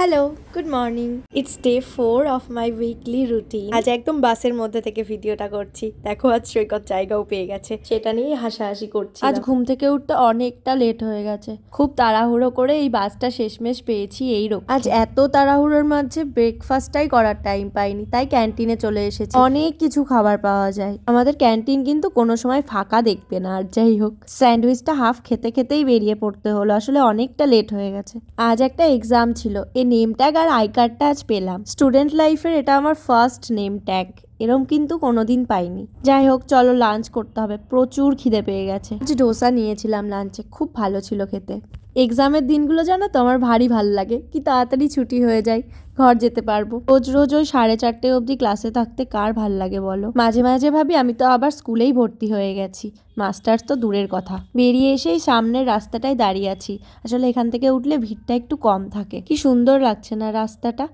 Hello, good morning. It's day 4 of my weekly routine. আজ একদম বাসের মধ্যে থেকে ভিডিওটা করছি। দেখো আজ সৈকত জায়গাও পেয়ে গেছে, সেটা নিয়েই হাসাহাসি করছি। আজ ঘুম থেকে উঠতে অনেকটা লেট হয়ে গেছে, খুব তাড়াহুড়ো করে এই বাসটা শেষমেশ পেয়েছি এই রকম। আজ এত তাড়াহুড়োর মাঝে ব্রেকফাস্টটাই করার টাইম পাইনি, তাই ক্যান্টিনে চলে এসেছি। অনেক কিছু খাবার পাওয়া যায়, আমাদের ক্যান্টিন কিন্তু কোনো সময় ফাঁকা দেখবে না। আর যাই হোক, স্যান্ডউইচটা হাফ খেতে খেতেই বেরিয়ে পড়তে হলো, আসলে অনেকটা লেট হয়ে গেছে। আজ একটা এক্সাম ছিল, এই নেম ট্যাগ আর আই কার্ডটা আজ পেলাম। স্টুডেন্ট লাইফের এটা আমার ফার্স্ট নেম ট্যাগ, এরম কিন্তু কোনোদিন পাইনি। যাই হোক, চলো লাঞ্চ করতে হবে, প্রচুর খিদে পেয়ে গেছে। আজ ডোসা নিয়েছিলাম লাঞ্চে, খুব ভালো ছিল খেতে। এক্সামের দিনগুলো জানো তো আমার ভারী ভালো লাগে, কি তাড়াতাড়ি ছুটি হয়ে যায়, ঘর যেতে পারবো। রোজ রোজ ওই 4:30 অবধি ক্লাসে থাকতে কার ভাল লাগে বলো। মাঝে মাঝে ভাবি আমি তো আবার স্কুলেই ভর্তি হয়ে গেছি, মাস্টার্স তো দূরের কথা। বেরিয়ে এসেই সামনের রাস্তাটায় দাঁড়িয়ে আছি, আসলে এখান থেকে উঠলে ভিড়টা একটু কম থাকে। কি সুন্দর লাগছে না রাস্তাটা,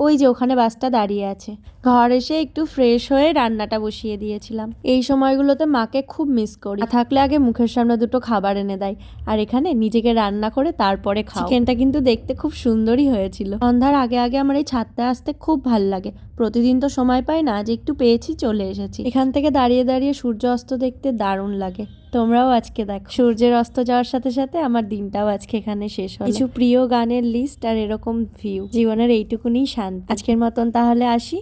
ওই যে ওখানে বাসটা দাঁড়িয়ে আছে। ঘর এসে একটু ফ্রেশ হয়ে রান্নাটা বসিয়ে দিয়েছিলাম। এই সময়গুলোতে মাকে খুব মিস করি, থাকলে আগে মুখের সামনে দুটো খাবার এনে দেয়, আর এখানে নিজেকে রান্না করে তারপরে খাও। চিকেনটা কিন্তু দেখতে খুব সুন্দরই হয়েছিল। সন্ধ্যার আগে আগে আমার এই ছাদটা আসতে খুব ভাল লাগে, প্রতিদিন তো সময় পাই না, আজ একটু পেয়েছি, চলে এসেছি। এখান থেকে দাঁড়িয়ে দাঁড়িয়ে সূর্য অস্ত দেখতে দারুণ লাগে। তোমরাও আজকে দেখো, সূর্যের অস্ত যাওয়ার সাথে সাথে আমার দিনটাও আজকে এখানে শেষ হলো। কিছু প্রিয় গানের লিস্ট আর এরকম ভিউ, জীবনের এইটুকুনি শান্তি। আজকের মতন তাহলে আসি।